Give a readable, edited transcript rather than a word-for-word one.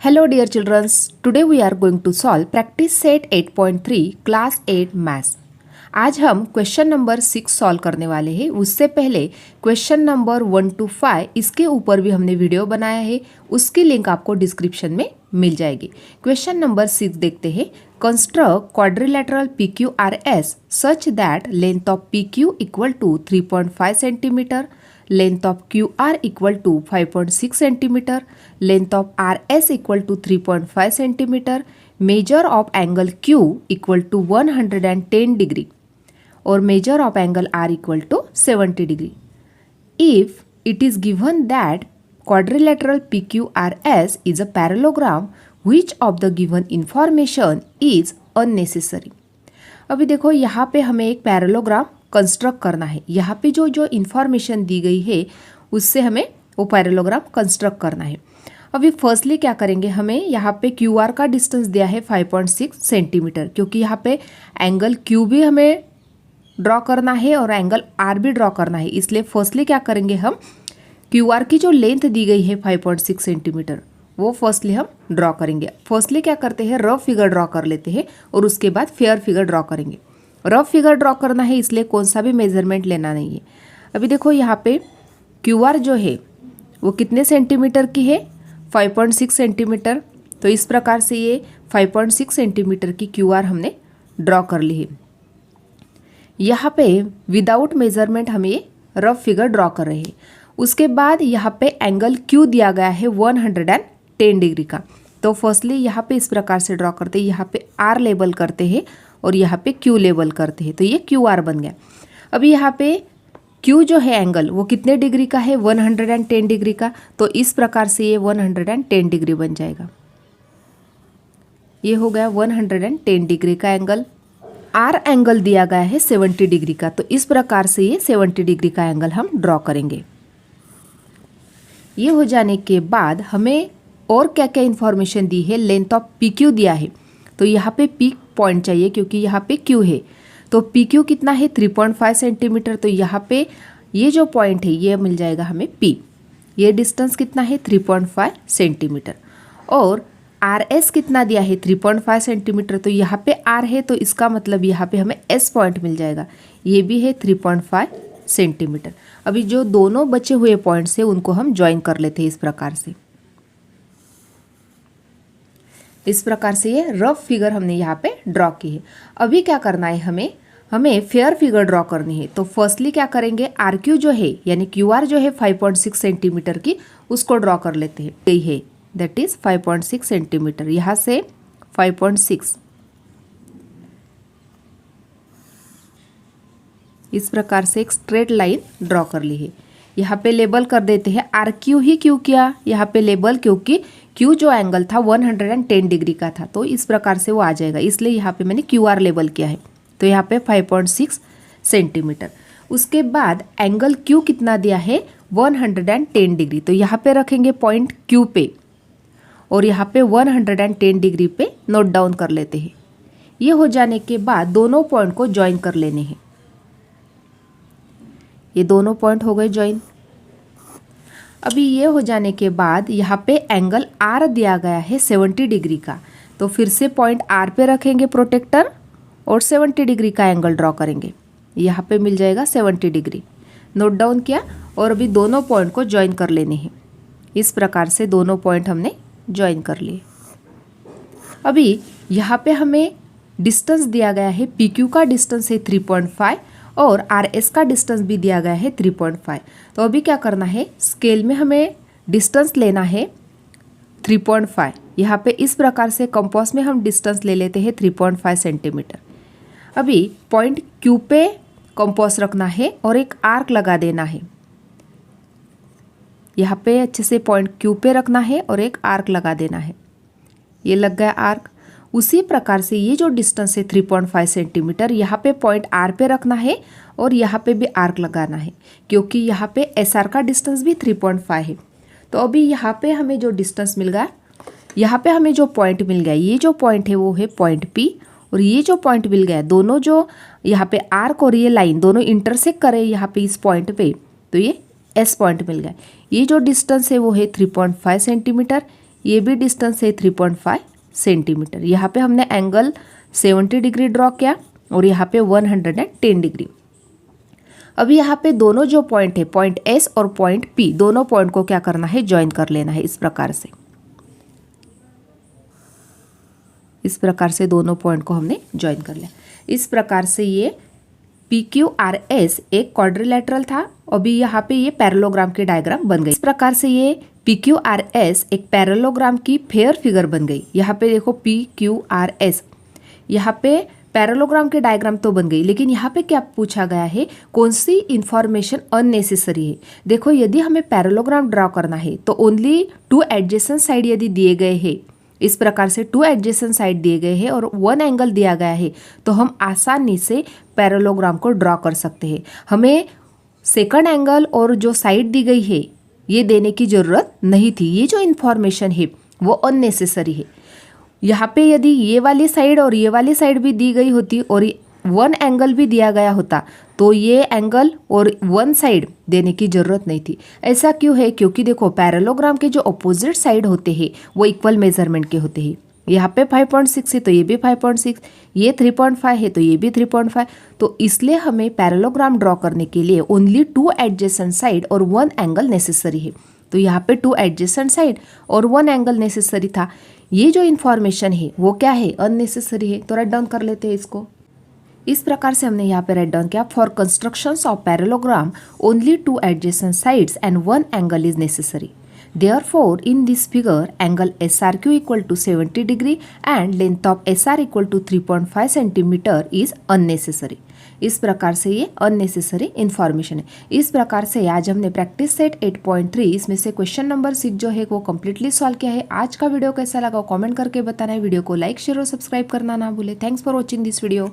Hello dear children, today we are going to solve practice set 8.3 class 8 maths। आज हम question number 6 solve करने वाले हैं। उससे पहले क्वेश्चन नंबर 1 to 5 इसके ऊपर भी हमने वीडियो बनाया है, उसकी लिंक आपको डिस्क्रिप्शन में मिल जाएगी। क्वेश्चन नंबर 6 देखते हैं। Construct quadrilateral PQRS such that length of PQ equal to 3.5 centimetre, length of QR equal to 5.6 centimeter, length of RS equal to 3.5 centimeter, measure of angle Q equal to 110 degree or measure of angle R equal to 70 degree. If it is given that quadrilateral PQRS is a parallelogram, which of the given information is unnecessary? अभी देखो यहाँ पे हमें एक parallelogram construct करना है। यहाँ पे जो जो इन्फॉर्मेशन दी गई है उससे हमें वो पैरेललोग्राम कंस्ट्रक्ट करना है। अभी फर्स्टली क्या करेंगे, हमें यहाँ पे QR का डिस्टेंस दिया है 5.6 सेंटीमीटर, क्योंकि यहाँ पे एंगल Q भी हमें ड्रॉ करना है और एंगल R भी ड्रॉ करना है। इसलिए फर्स्टली क्या करेंगे, हम QR की जो लेंथ दी गई है 5.6 सेंटीमीटर वो फर्स्टली हम ड्रॉ करेंगे। फर्स्टली क्या करते हैं, रफ फिगर ड्रॉ कर लेते हैं और उसके बाद फेयर फिगर ड्रॉ करेंगे। रफ फिगर ड्रॉ करना है इसलिए कौन सा भी मेजरमेंट लेना नहीं है। अभी देखो यहाँ पे QR जो है वो कितने सेंटीमीटर की है, 5.6 सेंटीमीटर। तो इस प्रकार से ये 5.6 सेंटीमीटर की QR हमने ड्रॉ कर ली है। यहाँ पे विदाउट मेजरमेंट हम ये रफ फिगर ड्रॉ कर रहे हैं। उसके बाद यहाँ पे एंगल Q दिया गया है 110 डिग्री का। तो फर्स्टली यहाँ पे इस प्रकार से ड्रॉ करते हैं, यहाँ पे R लेबल करते हैं और यहाँ पे Q लेबल करते हैं, तो ये QR बन गया। अभी यहाँ पे Q जो है एंगल वो कितने डिग्री का है, 110 डिग्री का। तो इस प्रकार से ये 110 डिग्री बन जाएगा। ये हो गया 110 डिग्री का एंगल। R एंगल दिया गया है 70 डिग्री का, तो इस प्रकार से ये 70 डिग्री का एंगल हम ड्रॉ करेंगे। ये हो जाने के बाद हमें और क्या क्या इन्फॉर्मेशन दी है, लेंथ ऑफ PQ दिया है। तो यहाँ पे P पॉइंट चाहिए क्योंकि यहाँ पे Q है। तो PQ कितना है, 3.5 सेंटीमीटर। तो यहाँ पे ये जो पॉइंट है ये मिल जाएगा हमें P। ये डिस्टेंस कितना है, 3.5 सेंटीमीटर। और RS कितना दिया है, 3.5 सेंटीमीटर। तो यहाँ पे R है तो इसका मतलब यहाँ पे हमें S पॉइंट मिल जाएगा, ये भी है 3.5 सेंटीमीटर। अभी जो दोनों बचे हुए पॉइंट्स है उनको हम ज्वाइन कर लेते हैं इस प्रकार से। इस प्रकार से ये रफ फिगर हमने यहाँ पे ड्रॉ की है। अभी क्या करना है, हमें फेयर फिगर ड्रॉ करनी है। तो फर्स्टली क्या करेंगे, RQ जो है यानी QR जो है 5.6 सेंटीमीटर की, उसको ड्रॉ कर लेते हैं। यही है, दैट इज 5.6 सेंटीमीटर। यहाँ से 5.6 इस प्रकार से एक स्ट्रेट लाइन ड्रॉ कर ली है। यहाँ पे लेबल कर देते हैं, RQ ही क्यों किया यहाँ पे लेबल, क्योंकि Q जो एंगल था 110 डिग्री का था, तो इस प्रकार से वो आ जाएगा, इसलिए यहाँ पे मैंने QR लेबल किया है। तो यहाँ पे 5.6 सेंटीमीटर। उसके बाद एंगल Q कितना दिया है, 110 डिग्री। तो यहाँ पे रखेंगे पॉइंट Q पे और यहाँ पे 110 डिग्री पे नोट डाउन कर लेते हैं। ये हो जाने के बाद दोनों पॉइंट को ज्वाइन कर लेने हैं। ये दोनों पॉइंट हो गए ज्वाइन। अभी ये हो जाने के बाद यहाँ पे एंगल R दिया गया है 70 डिग्री का। तो फिर से पॉइंट R पे रखेंगे प्रोटेक्टर और 70 डिग्री का एंगल ड्रॉ करेंगे। यहाँ पे मिल जाएगा 70 डिग्री, नोट डाउन किया। और अभी दोनों पॉइंट को ज्वाइन कर लेने हैं। इस प्रकार से दोनों पॉइंट हमने ज्वाइन कर लिए। अभी यहाँ पे हमें डिस्टेंस दिया गया है, PQ का डिस्टेंस है 3.5 और RS का डिस्टेंस भी दिया गया है 3.5। तो अभी क्या करना है, स्केल में हमें डिस्टेंस लेना है 3.5। यहाँ पे इस प्रकार से कंपास में हम डिस्टेंस ले लेते हैं 3.5 सेंटीमीटर। अभी पॉइंट Q पे कंपास रखना है और एक आर्क लगा देना है। यहाँ पे अच्छे से पॉइंट Q पे रखना है और एक आर्क लगा देना है। ये लग गया आर्क। उसी प्रकार से ये जो डिस्टेंस है 3.5 सेंटीमीटर, यहाँ पे पॉइंट R पे रखना है और यहाँ पे भी आर्क लगाना है, क्योंकि यहाँ पे SR का डिस्टेंस भी 3.5 है। तो अभी यहाँ पे हमें जो डिस्टेंस मिल गया, यहाँ पे हमें जो पॉइंट मिल गया, ये जो पॉइंट है वो है पॉइंट P। और ये जो पॉइंट मिल गया, दोनों जो यहाँ पे आर्क और ये लाइन दोनों इंटरसेक्ट करे यहाँ पे इस पॉइंट पे, तो ये S पॉइंट मिल गया। ये जो डिस्टेंस है वो है 3.5 सेंटीमीटर, ये भी डिस्टेंस है 3.5 सेंटीमीटर। यहाँ पे हमने एंगल 70 डिग्री ड्रॉ किया और यहाँ पे 110 डिग्री। अभी यहाँ पे दोनों जो पॉइंट है, पॉइंट एस और पॉइंट पी, दोनों पॉइंट को क्या करना है, ज्वाइन कर लेना है। इस प्रकार से दोनों पॉइंट को हमने ज्वाइन कर लिया। इस प्रकार से ये PQRS एक क्वाड्रिलेटरल था। अभी यहाँ पे ये पैरेललोग्राम की डायग्राम बन गई। इस प्रकार से ये PQRS एक पैरेललोग्राम की फेयर फिगर बन गई। यहाँ पे देखो PQRS, यहाँ पे पैरेललोग्राम की डायग्राम तो बन गई, लेकिन यहाँ पे क्या पूछा गया है, कौन सी इंफॉर्मेशन अननेसेसरी है। देखो यदि हमें पैरेललोग्राम ड्रॉ करना है तो ओनली 2 एडजेसेंट साइड यदि दिए गए हैं, इस प्रकार से 2 एडजेसेंट साइड दिए गए हैं और 1 एंगल दिया गया है, तो हम आसानी से पैरेललोग्राम को ड्रॉ कर सकते हैं। हमें सेकंड एंगल और जो साइड दी गई है ये देने की ज़रूरत नहीं थी। ये जो इन्फॉर्मेशन है वो अननेसेसरी है। यहाँ पे यदि ये वाली साइड और ये वाली साइड भी दी गई होती और 1 एंगल भी दिया गया होता तो ये एंगल और 1 साइड देने की ज़रूरत नहीं थी। ऐसा क्यों है, क्योंकि देखो पैरेललोग्राम के जो अपोजिट साइड होते हैं वो इक्वल मेजरमेंट के होते हैं। यहाँ पे 5.6 है तो ये भी 5.6, ये 3.5 है तो ये भी 3.5। तो इसलिए हमें पैरेललोग्राम ड्रॉ करने के लिए ओनली 2 एडजेसेंट साइड और 1 एंगल नेसेसरी है। तो यहाँ पे 2 एडजेसेंट साइड और 1 एंगल नेसेसरी था। ये जो इन्फॉर्मेशन है वो क्या है, अननेसेसरी है। तो राइट डाउन कर लेते हैं इसको। इस प्रकार से हमने यहाँ पे राइट डाउन किया, for constructions of parallelogram only 2 adjacent sides and 1 angle is necessary. Therefore, in this figure, angle SRQ equal to 70 degree and length of SR equal to 3.5 centimeter is unnecessary. इस प्रकार से ये unnecessary information है। इस प्रकार से आज हमने प्रैक्टिस सेट 8.3 इसमें से क्वेश्चन नंबर 6 जो है वो कम्प्लीटली सॉल्व किया है। आज का वीडियो कैसा लगा कमेंट करके बताना है। वीडियो को लाइक शेयर और सब्सक्राइब करना ना भूले। Thanks for watching this video.